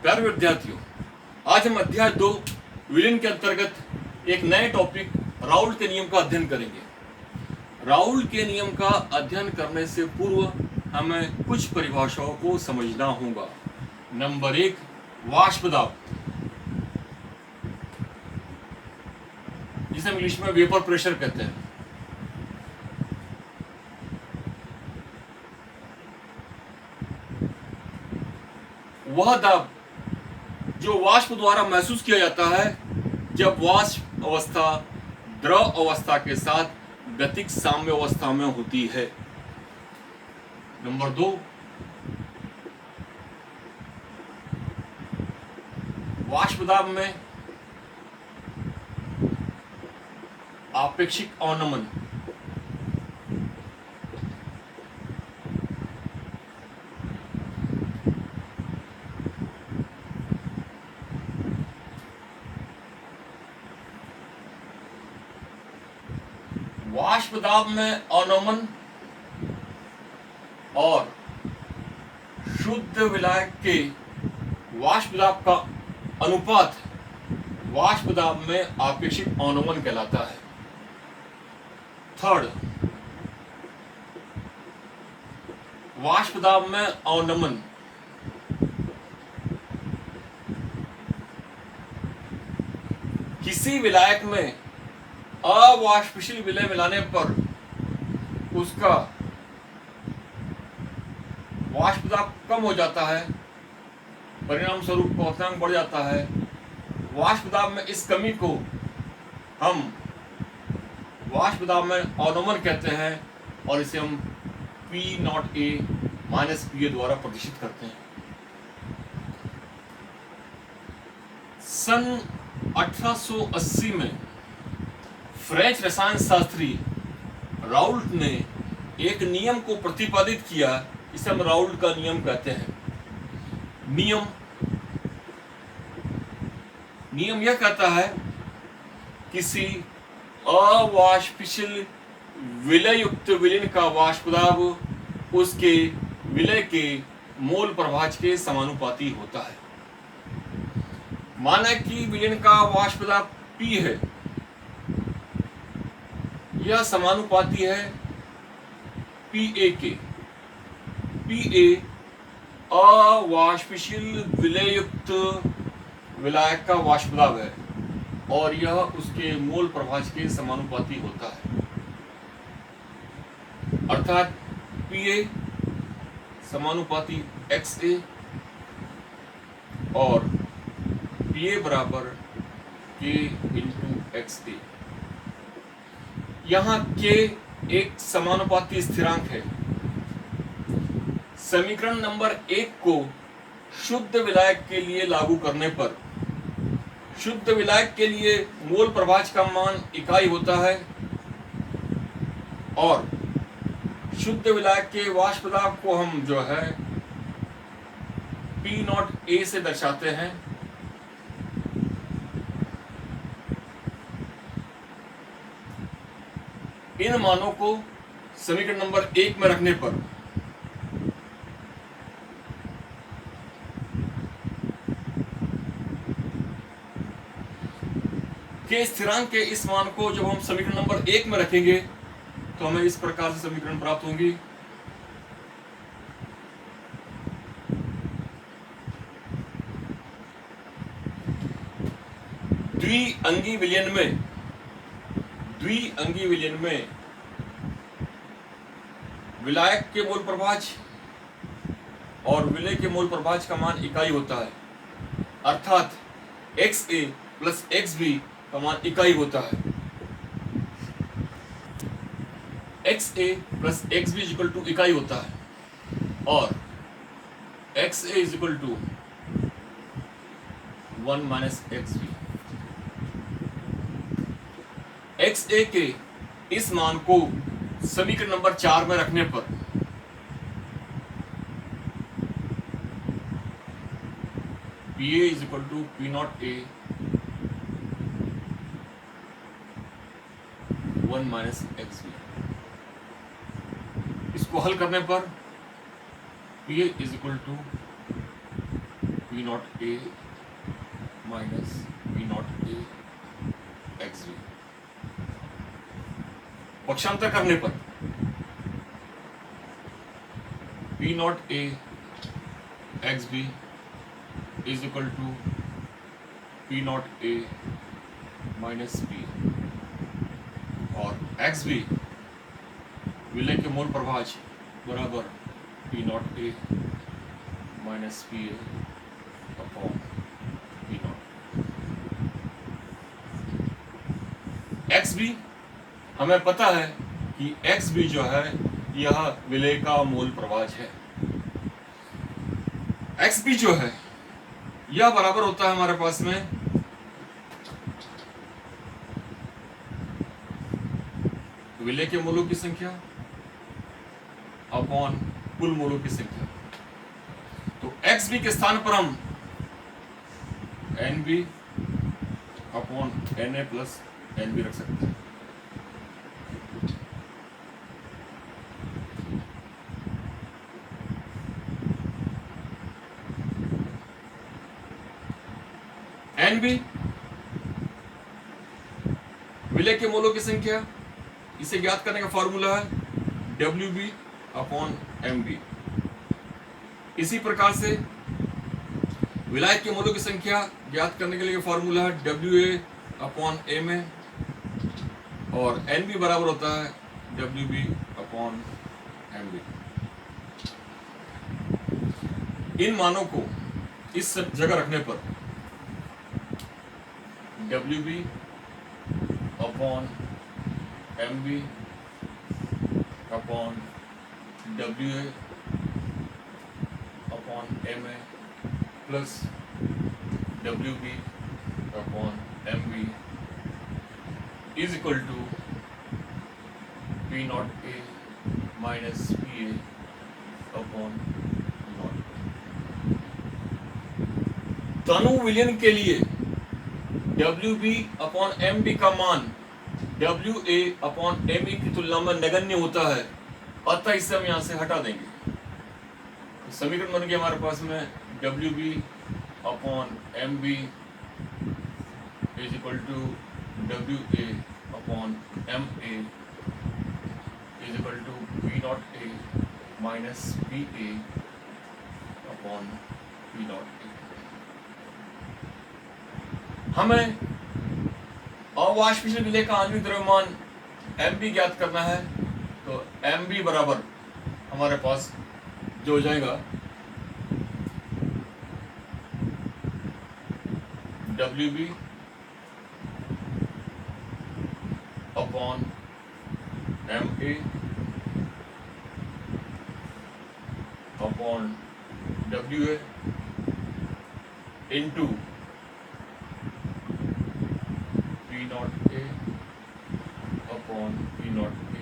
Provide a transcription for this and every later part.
प्यारे विद्यार्थियों, आज हम अध्याय 2 विलीन के अंतर्गत एक नए टॉपिक राउल्ट के नियम का अध्ययन करेंगे। राउल्ट के नियम का अध्ययन करने से पूर्व हमें कुछ परिभाषाओं को समझना होगा। नंबर 1, वाष्प दाब, जिसे हम इंग्लिश में वेपर प्रेशर कहते हैं। वह दाब जो वाष्प द्वारा महसूस किया जाता है जब वाष्प अवस्था द्रव अवस्था के साथ गतिक साम्य अवस्था में होती है। नंबर 2, वाष्प दाब में आपेक्षिक अवनमन, वाष्प दाब में अवनमन और शुद्ध विलायक के वाष्प दाब का अनुपात वाष्प दाब में आपेक्षिक अवनमन कहलाता है। थर्ड, वाष्प दाब में अवनमन किसी विलायक में अवाष्पशील विलय मिलाने पर उसका वाष्प दाब कम हो जाता है, परिणाम स्वरूप क्वथनांक बढ़ जाता है। वाष्प दाब में इस कमी को हम वाष्प दाब में अवनमन कहते हैं और इसे हम P0A माइनस PA द्वारा प्रदर्शित करते हैं। सन 1880 में फ्रेंच रसायन शास्त्री राउल्ट ने एक नियम को प्रतिपादित किया, इसे हम राउल्ट का नियम कहते हैं। नियम यह कहता है किसी अवाष्पशील विलयुक्त विलीन का वाष्प दाब उसके विलय के मोल प्रभाज के समानुपाती होता है। माना कि विलीन का वाष्प दाब P है, यह समानुपाती है PA के। PA अवाष्पशील विलयुक्त विलायक का वाष्प दाब है और यह उसके मोल प्रभाज के समानुपाती होता है। अर्थात PA समानुपाती XA और PA बराबर K इंटू XA। यहाँ K एक समानुपाती स्थिरांक है। समीकरण नंबर 1 को शुद्ध विलायक के लिए लागू करने पर शुद्ध विलायक के लिए मोल प्रभाज का मान इकाई होता है और शुद्ध विलायक के वाष्प दाब को हम जो है P0A से दर्शाते हैं। इन मानों को समीकरण नंबर 1 में रखने पर के स्थिरांक के इस मान को जब हम समीकरण नंबर 1 में रखेंगे तो हमें इस प्रकार से समीकरण प्राप्त होंगी। द्विअंगी विलयन में विलायक के मोल प्रभाज और विलय के मोल प्रभाज का मान इकाई होता है, अर्थात XA प्लस XB का मान इकाई होता है। XA प्लस XB इज इक्वल टू इकाई होता है और XA is equal to 1 minus XB। XA के इस मान को समीकरण नंबर 4 में रखने पर PA is equal to P0A 1 minus XB। इसको हल करने पर PA is equal to P not A minus P not A X B. पक्षांतर करने पर P not A X B is equal to P not A minus P, और X B विलय के मूल प्रभाज बराबर P not A minus P A upon P not. X B हमें पता है कि एक्स बी जो है यह विलय का मूल प्रभाज है। एक्स बी जो है यह बराबर होता है हमारे पास में विलय के मूलों की संख्या अपॉन कुल मूलों की संख्या। तो एक्स बी के स्थान पर हम N B upon N A plus N B रख सकते हैं। एन बी विलय के मूलों की संख्या, इसे ज्ञात करने का फॉर्मूला है W B upon M B. इसी प्रकार से विलाय के मूलों की संख्या ज्ञात करने के लिए फॉर्मूला है W A upon M A, और एन बी बराबर होता है W B upon M B. इन मानों को इस जगह रखने पर W B upon M B upon W A upon M A plus W B upon M B is equal to P not A minus P A upon naught. तनु विलयन के लिए W B upon M B का मान W A upon M E की तुलना में नगण्य होता है, अतः इसे हम यहां से हटा देंगे। तो समीकरण बन गया हमारे पास में W B upon M B is equal to W A upon M A is equal to P not A minus P A upon P not A. हमें अवाष्पशील विलय का आणविक द्रव्यमान एम बी ज्ञात करना है, तो एम बी बराबर हमारे पास जो हो जाएगा W B upon M A upon W A into P not A upon P not A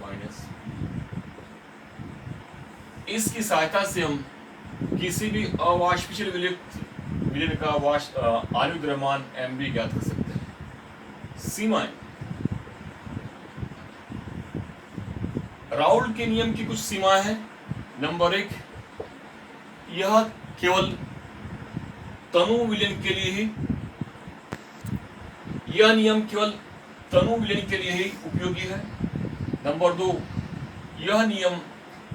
minus. इसकी सहायता से हम किसी भी अवाष्पशील विलयन का आणविक द्रव्यमान एम बी ज्ञात कर सकते हैं। सीमाएं, राउल्ट के नियम की कुछ सीमाएं हैं। नंबर 1, यह केवल तनु विलयन के लिए ही, यह नियम केवल तनु विलयन के लिए ही उपयोगी है। नंबर 2, यह नियम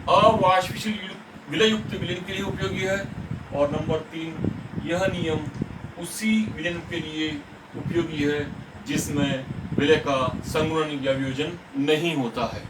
अवाष्पशील विलयुक्त विलयन के लिए उपयोगी है। और नंबर 3, यह नियम उसी विलयन के लिए उपयोगी है जिसमें विलय का संगुणन या वियोजन नहीं होता है।